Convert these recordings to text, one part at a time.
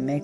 MA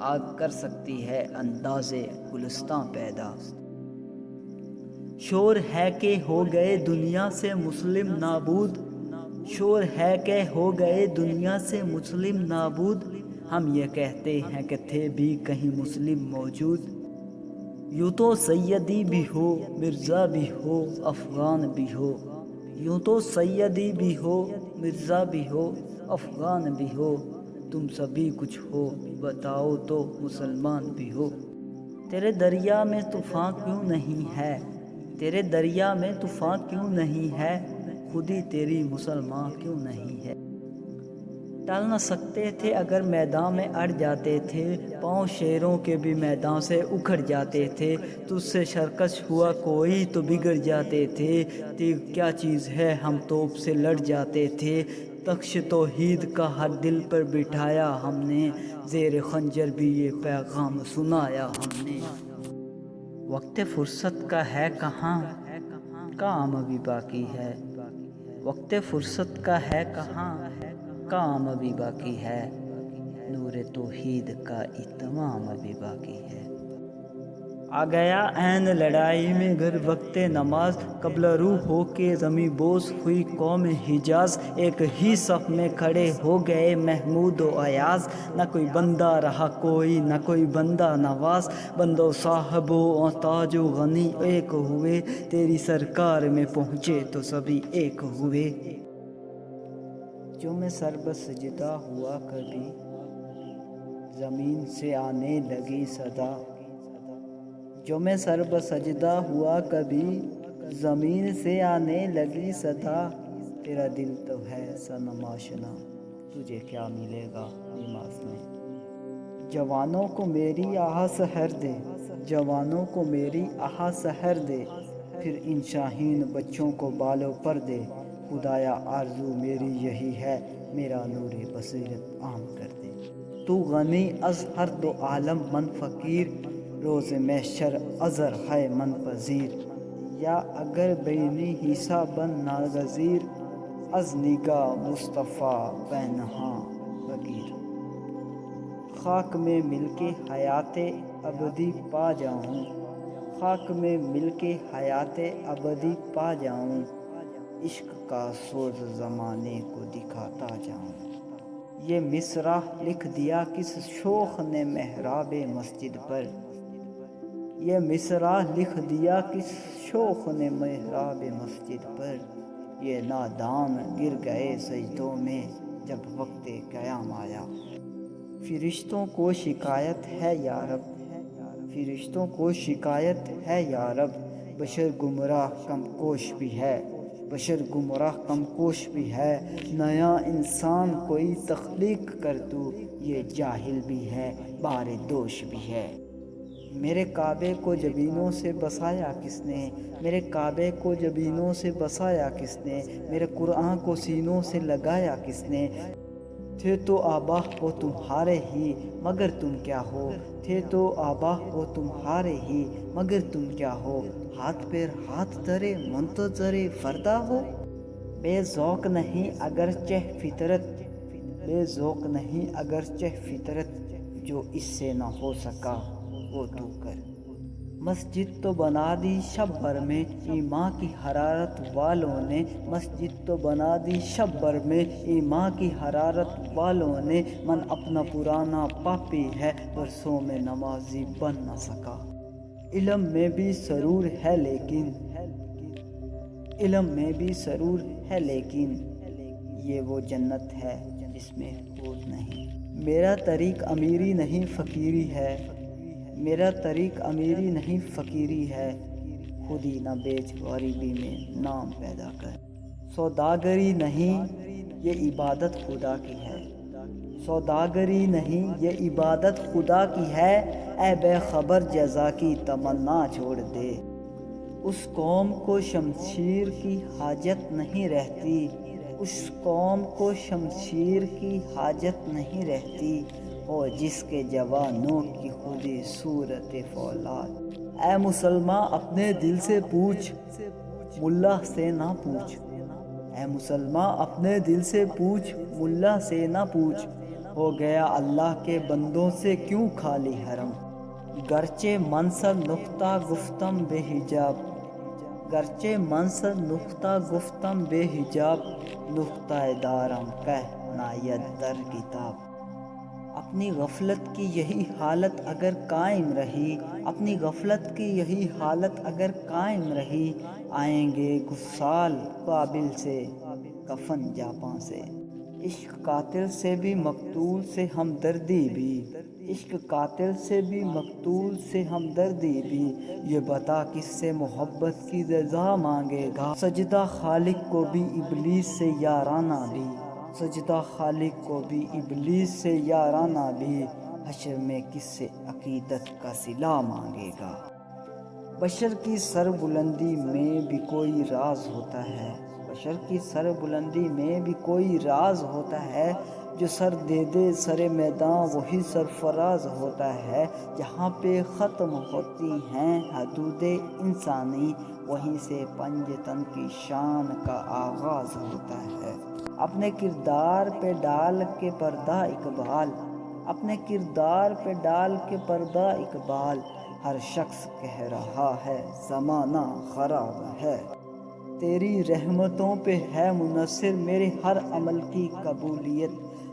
آگ کر سکتی ہے انداز گلستاں پیدا۔ شور ہے کہ ہو گئے دنیا سے مسلم نابود، شور ہے کہ ہو گئے دنیا سے مسلم نابود، ہم یہ کہتے ہیں کہ تھے بھی کہیں مسلم موجود۔ یوں تو سیدی بھی ہو، مرزا بھی ہو، افغان بھی ہو، یوں تو سیدی بھی ہو، مرزا بھی ہو، افغان بھی ہو، تم سبھی کچھ ہو، بتاؤ تو مسلمان بھی ہو۔ تیرے دریا میں طوفان کیوں نہیں ہے، تیرے دریا میں طوفان کیوں نہیں ہے، خودی تیری مسلمان کیوں نہیں ہے۔ ٹل نہ سکتے تھے اگر میدان میں اڑ جاتے تھے، پاؤں شیروں کے بھی میدان سے اکھڑ جاتے تھے، تجھ سے شرکش ہوا کوئی تو بگڑ جاتے تھے، تیر کیا چیز ہے ہم توپ سے لڑ جاتے تھے، تخش توحید کا ہر دل پر بٹھایا ہم نے، زیر خنجر بھی یہ پیغام سنایا ہم نے۔ وقت فرصت کا ہے کہاں، کام ابھی باقی ہے، وقت فرصت کا ہے کہاں، کام ابھی باقی ہے، نور توحید کا اتمام ابھی باقی ہے۔ آ گیا عین لڑائی میں گر وقت نماز، قبل روح ہو کے زمیں بوس ہوئی قوم حجاز، ایک ہی صف میں کھڑے ہو گئے محمود و ایاز، نہ کوئی بندہ رہا کوئی نہ کوئی بندہ نواز، بندو صاحب و تاج و غنی ایک ہوئے، تیری سرکار میں پہنچے تو سبھی ایک ہوئے۔ جو میں سر بسجدہ ہوا کبھی، زمین سے آنے لگی صدا، جو میں سر بسجدہ ہوا کبھی، زمین سے آنے لگی صدا، تیرا دل تو ہے صنم آشنا، تجھے کیا ملے گا نماز میں۔ جوانوں کو میری آہ سحر دے، جوانوں کو میری آہ سحر دے، پھر ان شاہین بچوں کو بالوں پر دے، خدایا آرزو میری یہی ہے، میرا نور بصیرت عام کر دے۔ تو غنی از ہر دو عالم من فقیر، روز محشر عذر ہے من پذیر، یا اگر بینی حساب بن ناگزیر، از نگاہ مصطفیٰ بینہاں بگیر۔ خاک میں مل کے حیات ابدی پا جاؤں، خاک میں مل کے حیات ابدی پا جاؤں، عشق کا سوز زمانے کو دکھاتا جاؤں۔ یہ مصرع لکھ دیا کس شوخ نے محراب مسجد پر، یہ مصرع لکھ دیا کس شوخ نے محراب مسجد پر، یہ نادان گر گئے سجدوں میں جب وقت قیام آیا۔ فرشتوں کو شکایت ہے یا رب، فرشتوں کو شکایت ہے یا رب، بشر گمراہ کم کوش بھی ہے، بشر گمراہ کم کوش بھی ہے، نیا انسان کوئی تخلیق کر تو، یہ جاہل بھی ہے بار دوش بھی ہے۔ میرے کعبے کو جبینوں سے بسایا کس نے، میرے کعبے کو جبینوں سے بسایا کس نے، میرے قرآن کو سینوں سے لگایا کس نے، تھے تو آبا وہ تمہارے ہی مگر تم کیا ہو، تھے تو آبا وہ تمہارے ہی مگر تم کیا ہو، ہاتھ پیر ہاتھ دھرے منتظر فردا ہو۔ بے ذوق نہیں اگرچہ فطرت، بے ذوق نہیں اگرچہ فطرت، جو اس سے نہ ہو سکا وہ تو کر۔ مسجد تو بنا دی شب بھر میں ایمان کی حرارت والوں نے، مسجد تو بنا دی شب بھر میں ایمان کی حرارت والوں نے، من اپنا پرانا پاپی ہے برسوں میں نمازی بن نہ سکا۔ علم میں بھی سرور ہے لیکن، علم میں بھی سرور ہے لیکن، یہ وہ جنت ہے جس میں خود نہیں۔ میرا طریق امیری نہیں فقیری ہے، میرا طریق امیری نہیں فقیری ہے، خودی نہ بیچ غریبی میں نام پیدا کر۔ سوداگری نہیں یہ عبادت خدا کی ہے، سوداگری نہیں یہ عبادت خدا کی ہے، اے بے خبر جزا کی تمنا چھوڑ دے۔ اس قوم کو شمشیر کی حاجت نہیں رہتی، اس قوم کو شمشیر کی حاجت نہیں رہتی، ہو جس کے جوانوں کی خودی صورت فولاد۔ اے مسلمان اپنے دل سے پوچھ، ملا سے نہ پوچھ، اے مسلمان اپنے دل سے پوچھ، ملا سے نہ پوچھ، ہو گیا اللہ کے بندوں سے کیوں خالی حرم، گرچہ منصر نقطہ گفتم بے حجاب، گرچہ منصر نقطہ گفتم بے حجاب، نقطہ دارم کہہ ناید در کتاب۔ اپنی غفلت کی یہی حالت اگر قائم رہی، اپنی غفلت کی یہی حالت اگر قائم رہی، آئیں گے گسال قابل سے کفن جاپاں سے۔ عشق قاتل سے بھی مقتول سے ہمدردی بھی، عشق قاتل سے بھی مقتول سے ہمدردی بھی، یہ بتا کس سے محبت کی رضا مانگے گا، سجدہ خالق کو بھی ابلیس سے یارانہ بھی، سجدہ خالق کو بھی ابلیس سے یارانہ بھی، حشر میں کس سے عقیدت کا صلہ مانگے گا۔ بشر کی سر بلندی میں بھی کوئی راز ہوتا ہے، بشر کی سر بلندی میں بھی کوئی راز ہوتا ہے، جو سر دے دے سر میدان وہی سرفراز ہوتا ہے، جہاں پہ ختم ہوتی ہیں حدود انسانی، وہیں سے پنجتن کی شان کا آغاز ہوتا ہے۔ اپنے کردار پہ ڈال کے پردہ اقبال، اپنے کردار پہ ڈال کے پردہ اقبال، ہر شخص کہہ رہا ہے زمانہ خراب ہے، تیری رحمتوں پہ ہے منحصر میرے ہر عمل کی قبولیت،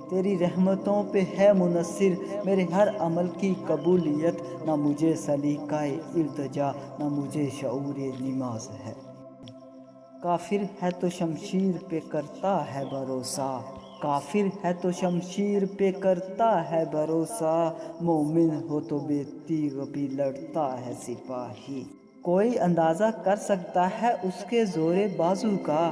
تیری رحمتوں پہ ہے منحصر میرے ہر عمل کی قبولیت، نہ مجھے سلیقہ التجا نہ مجھے شعور نماز ہے۔ کافر ہے تو شمشیر پہ کرتا ہے بھروسہ، کافر ہے تو شمشیر پہ کرتا ہے بھروسہ، مومن ہو تو بے تیغ بھی لڑتا ہے سپاہی۔ کوئی اندازہ کر سکتا ہے اس کے زور بازو کا،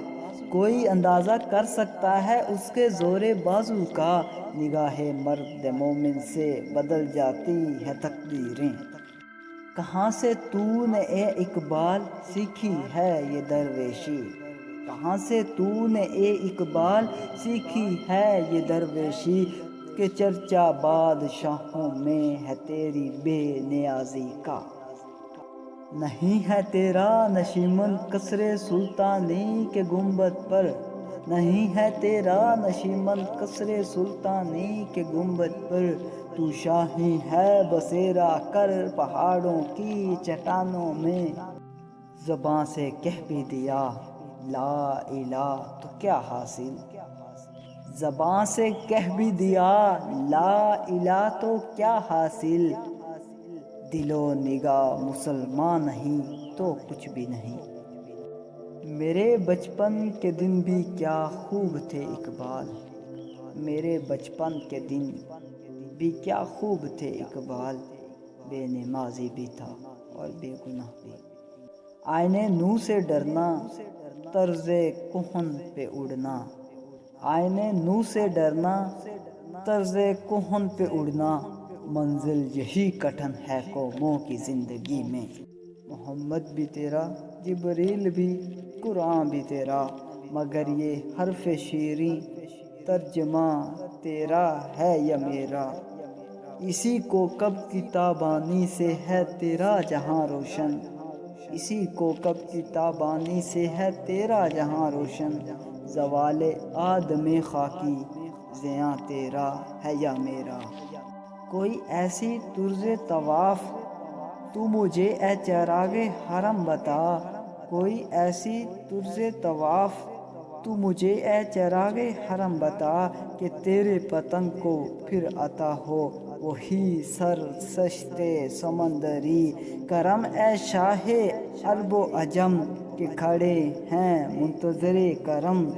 کوئی اندازہ کر سکتا ہے اس کے زور بازو کا، نگاہ مرد مومن سے بدل جاتی ہے تقدیریں۔ کہاں سے تو نے اے اقبال سیکھی ہے یہ درویشی، کہاں سے تو نے اے اقبال سیکھی ہے یہ درویشی، کہ چرچا بادشاہوں میں ہے تیری بے نیازی کا۔ نہیں ہے تیرا نشیمن قصر سلطانی کے گنبد پر، نہیں ہے تیرا نشیمن قصر سلطانی کے گنبد پر، تو شاہی ہے بسیرا کر پہاڑوں کی چٹانوں میں۔ زباں سے کہہ بھی دیا لا الہ تو کیا حاصل، زباں سے کہہ بھی دیا لا الہ تو کیا حاصل، دل و نگاہ مسلمان نہیں تو کچھ بھی نہیں۔ میرے بچپن کے دن بھی کیا خوب تھے اقبال، میرے بچپن کے دن بھی کیا خوب تھے اقبال، بے نمازی بھی تھا اور بے گناہ بھی۔ آئینے نو سے ڈرنا طرز کہن پہ اڑنا، آئینے نو سے ڈرنا طرز کہن پہ اڑنا، منزل یہی کٹھن ہے قوموں کی زندگی میں۔ محمد بھی تیرا جبریل بھی قرآن بھی تیرا، مگر یہ حرف شیریں ترجمہ تیرا ہے یا میرا، اسی کوکب کی تابانی سے ہے تیرا جہاں روشن، اسی کوکب کی تابانی سے ہے تیرا جہاں روشن، زوال آدم خاکی زیاں تیرا ہے یا میرا۔ کوئی ایسی طرز طواف تو مجھے اے چراغ حرم بتا، کوئی ایسی طرز طواف تو مجھے اے چراغ حرم بتا، کہ تیرے پتنگ کو پھر عطا ہو وہی سرشت سمندری کرم، اے شاہ عرب و عجم کہ کھڑے ہیں منتظر کرم،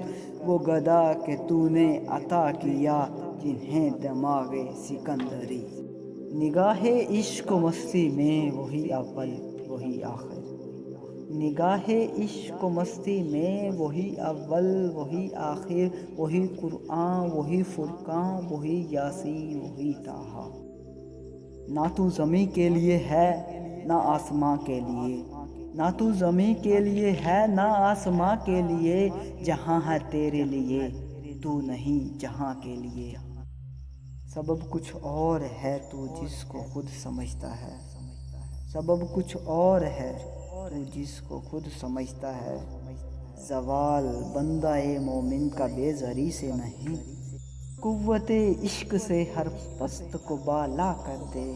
وہ گدا کہ تو نے عطا کیا جنہیں دماغ سکندری۔ نگاہ عشق و مستی میں وہی اول وہی آخر، نگاہ عشق و مستی میں وہی اول وہی آخر، وہی قرآن وہی فرقان وہی یاسین وہی طٰہٰ۔ نہ تو زمیں کے لیے ہے نہ آسماں کے لیے، نہ تو زمیں کے لیے ہے نہ آسماں کے لیے، جہاں ہے تیرے لیے تو نہیں جہاں کے لیے۔ سبب کچھ اور ہے تو جس کو خود سمجھتا ہے، سبب کچھ اور ہے تو جس کو خود سمجھتا ہے، زوال بندہ مومن کا بے زری سے نہیں، قوت عشق سے ہر پست کو بالا کر دے،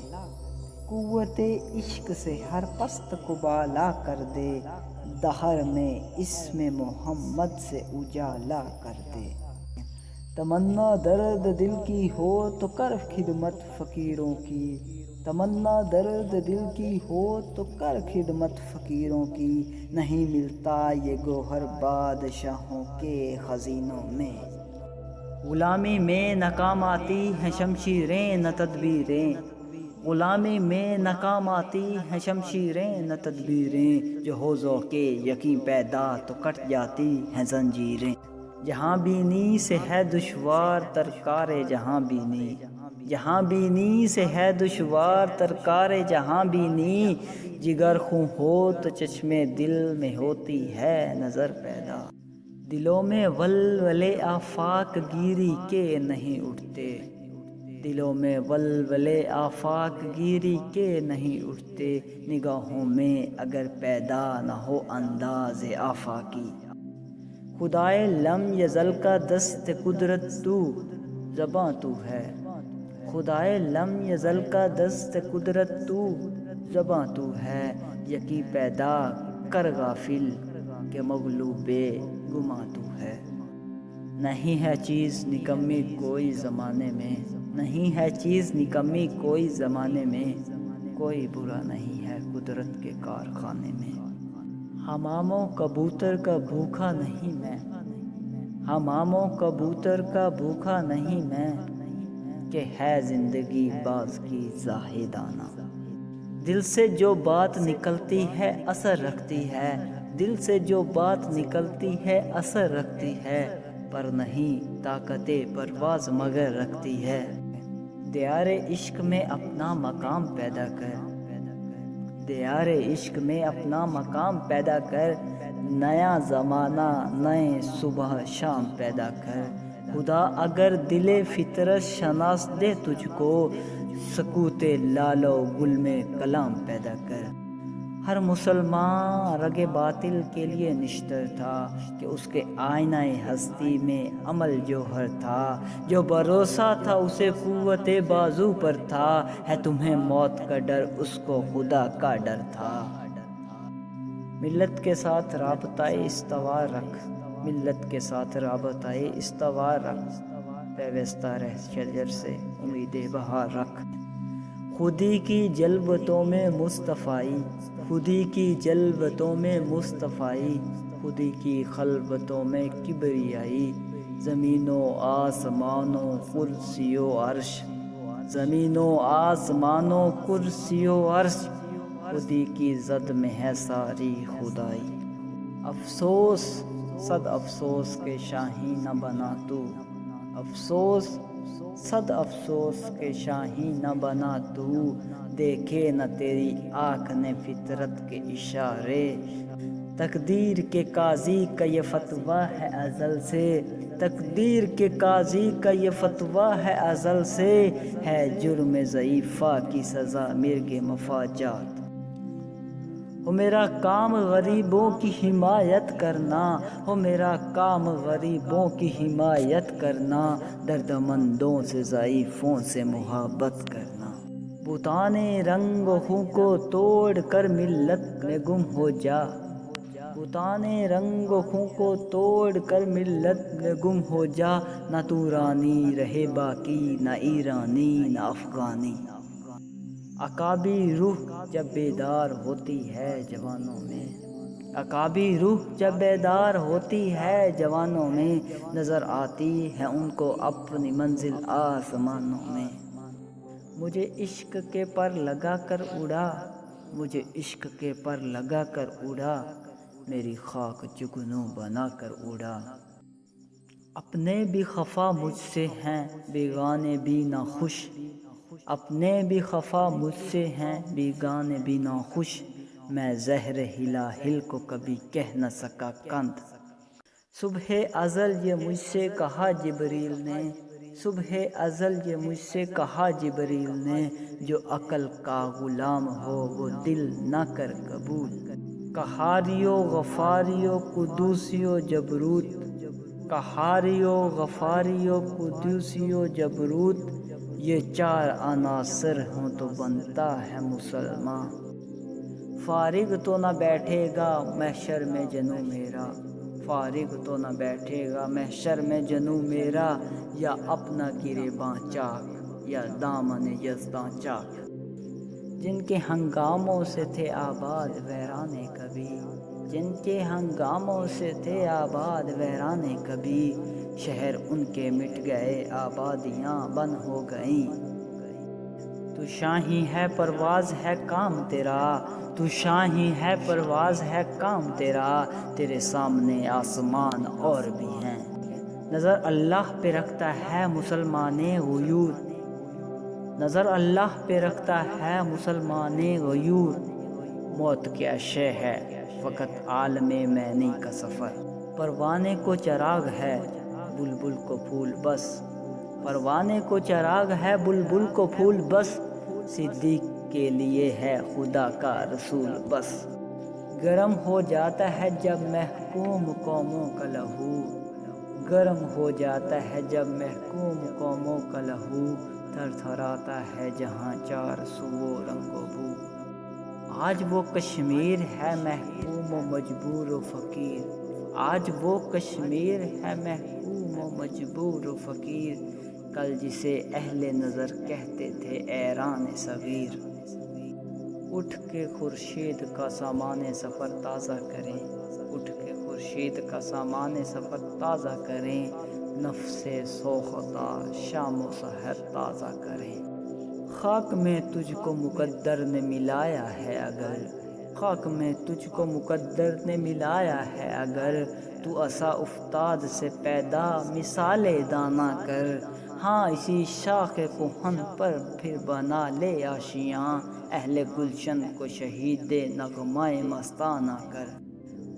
قوت عشق سے ہر پست کو بالا کر دے، دہر میں اسم محمد سے اجالا کر دے۔ تمنا درد دل کی ہو تو کر خدمت فقیروں کی، تمنا درد دل کی ہو تو کر خدمت فقیروں کی، نہیں ملتا یہ گوہر بادشاہوں کے خزینوں میں۔ غلامی میں ناکام آتی ہیں شمشیریں نہ تدبیریں، غلامی میں ناکام آتی ہیں شمشیریں نہ تدبیریں، جو ہو ذوق یقین پیدا تو کٹ جاتی ہیں زنجیریں۔ جہاں بینی سے ہے دشوار تر کار جہاں بینی، جہاں بینی سے ہے دشوار تر کار جہاں بینی، جگر خوں ہو تو چشمے دل میں ہوتی ہے نظر پیدا۔ دلوں میں ولولے آفاق گیری کے نہیں اٹھتے، دلوں میں ولولے آفاق گیری کے نہیں اٹھتے، نگاہوں میں اگر پیدا نہ ہو انداز آفاقی۔ خدائے لم یزل کا دست قدرت تو، زباں تو ہے، خدائے لم یزل کا دست قدرت تو، زباں تو ہے، یقین پیدا کر غافل کہ مغلوب گماں تو ہے۔ نہیں ہے چیز نکمی کوئی زمانے میں، نہیں ہے چیز نکمی کوئی زمانے میں، کوئی برا نہیں ہے قدرت کے کارخانے میں۔ حمام و کبوتر کا بھوکا نہیں میں، حمام و کبوتر کا بھوکا نہیں میں، کہ ہے زندگی باز کی زاہدانہ۔ دل سے جو بات نکلتی ہے اثر رکھتی ہے، دل سے جو بات نکلتی ہے اثر رکھتی ہے، پر نہیں طاقت پرواز مگر رکھتی ہے۔ دیار عشق میں اپنا مقام پیدا کر، دیار عشق میں اپنا مقام پیدا کر، نیا زمانہ نئے صبح شام پیدا کر۔ خدا اگر دل فطرت شناس دے تجھ کو، سکوت لال و گل میں کلام پیدا کر۔ ہر مسلمان رگ باطل کے لیے نشتر تھا، کہ اس کے آئینہ ہستی میں عمل جوہر تھا، جو بھروسہ تھا اسے قوت بازو پر تھا، ہے تمہیں موت کا ڈر اس کو خدا کا ڈر تھا۔ ملت کے ساتھ رابطۂ استوار رکھ، ملت کے ساتھ رابطۂ استوار رکھ، پیوستہ رہ شجر سے امید بہار رکھ۔ خودی کی جلوتوں میں مصطفائی، خودی کی جلوتوں میں مصطفائی، خودی کی خلوتوں میں کبریائی، زمین و آسمان و کرسی و عرش، زمین و آسمان و کرسی و عرش، خودی کی زد میں ہے ساری خدائی۔ افسوس صد افسوس کے شاہین نہ بنا تو، افسوس صد افسوس کے شاہین نہ بنا تو، دیکھے نہ تیری آنکھ نے فطرت کے اشارے۔ تقدیر کے قاضی کا یہ فتویٰ ہے ازل سے، تقدیر کے قاضی کا یہ فتویٰ ہے ازل سے، ہے جرم ضعیفہ کی سزا مرگ مفاجات۔ ہو میرا کام غریبوں کی حمایت کرنا، ہو میرا کام غریبوں کی حمایت کرنا، درد مندوں سے ضعیفوں سے محبت کرنا۔ بتان رنگ و خوں کو توڑ کر ملت میں گم ہو جا، بتان رنگ و خوں کو توڑ کر ملت میں گم ہو جا، نہ تورانی رہے باقی نہ ایرانی نہ افغانی۔ عقابی روح جب بیدار ہوتی ہے جوانوں میں، عقابی روح جب بیدار ہوتی ہے جوانوں میں، نظر آتی ہے ان کو اپنی منزل آسمانوں میں۔ مجھے عشق کے پر لگا کر اڑا، مجھے عشق کے پر لگا کر اڑا، میری خاک جگنوں بنا کر اڑا۔ اپنے بھی خفا مجھ سے ہیں بیگانے بھی ناخوش، اپنے بھی خفا مجھ سے ہیں بیگانے بھی ناخوش، میں زہر ہلاہل کو کبھی کہہ نہ سکا کند۔ صبح ازل یہ مجھ سے کہا جبریل نے، صبح ازل یہ مجھ سے کہا جبریل نے، جو عقل کا غلام ہو وہ دل نہ کر قبول۔ قہاری و غفاری و قدوسی و جبروت، قہاریو غفاریو قدوسیو جبروت، یہ چار عناصر ہوں تو بنتا ہے مسلمان۔ فارغ تو نہ بیٹھے گا محشر میں جنو میرا، فارغ تو نہ بیٹھے گا محشر میں جنو میرا، یا اپنا گریباں چاک یا دامن یزداں چاک۔ جن کے ہنگاموں سے تھے آباد ویرانے کبھی، جن کے ہنگاموں سے تھے آباد ویرانے کبھی، شہر ان کے مٹ گئے آبادیاں بن ہو گئیں۔ تو شاہی ہے پرواز ہے کام تیرا، تو شاہی ہے پرواز ہے کام تیرا، تیرے سامنے آسمان اور بھی ہیں۔ نظر اللہ پہ رکھتا ہے مسلمان غیور، نظر اللہ پہ رکھتا ہے مسلمان غیور، موت کیا شے ہے فقط عالم معنی کا سفر۔ پروانے کو چراغ ہے بلبل کو پھول بس، پروانے کو چراغ ہے بلبل کو پھول بس، صدیق کے لیے ہے خدا کا رسول بس۔ گرم ہو جاتا ہے جب محکوم قوموں کا لہو، گرم ہو جاتا ہے جب محکوم قوموں کا لہو، تھر تھراتا ہے جہاں چار سو رنگ و بو۔ آج وہ کشمیر ہے محکوم و مجبور و فقیر، آج وہ کشمیر ہے محکوم و مجبور و فقیر، کل جسے اہل نظر کہتے تھے ایران صغیر۔ اٹھ کے خورشید کا سامان سفر تازہ کریں، اٹھ کے خورشید کا سامان سفر تازہ کریں، نفس سوختہ شام و سحر تازہ کریں۔ خاک میں تجھ کو مقدر نے ملایا ہے اگر، خاک میں تجھ کو مقدر نے ملایا ہے اگر، تو عصا افتاد سے پیدا مثال دانا کر، ہاں اسی شاخ کہن پر پھر بنا لے آشیاں، اہل گلشن کو شہید نغمہ مستانہ کر۔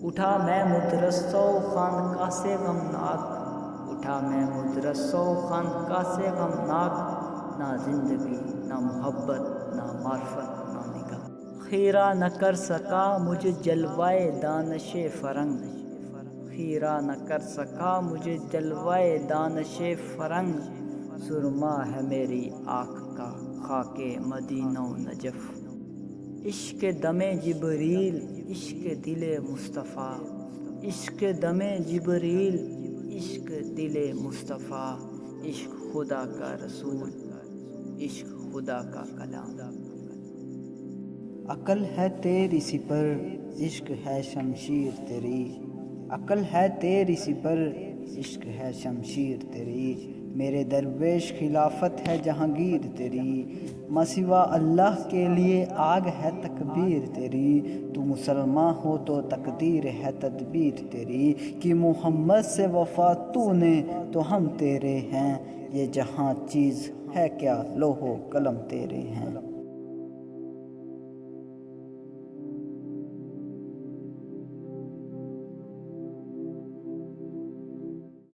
اٹھا میں مدرسہ و خانقاہ سے غمناک، اٹھا میں مدرسہ و خانقاہ سے غمناک، نہ زندگی نہ محبت نہ معرفت نہ نگاہ۔ خیرہ نہ کر سکا مجھے جلوائے دانش فرنگ، خیرہ نہ کر سکا مجھے جلوائے دانش فرنگ، سرما ہے میری آنکھ کا خاک مدینہ و نجف۔ عشق دم جبریل عشق دل مصطفیٰ، عشق دم جبریل عشق دل مصطفیٰ، عشق خدا کا رسول عشق خدا کا کلام۔ عقل ہے تیری سپر عشق ہے شمشیر تیری، عقل ہے تیری سپر عشق ہے شمشیر تیری، میرے درویش خلافت ہے جہانگیر تیری، مسوا اللہ کے لیے آگ ہے تکبیر تیری، تو مسلمان ہو تو تقدیر ہے تدبیر تیری، کہ محمد سے وفا تو نے تو ہم تیرے ہیں، یہ جہاں چیز ہے کیا لوح و قلم تیرے ہیں۔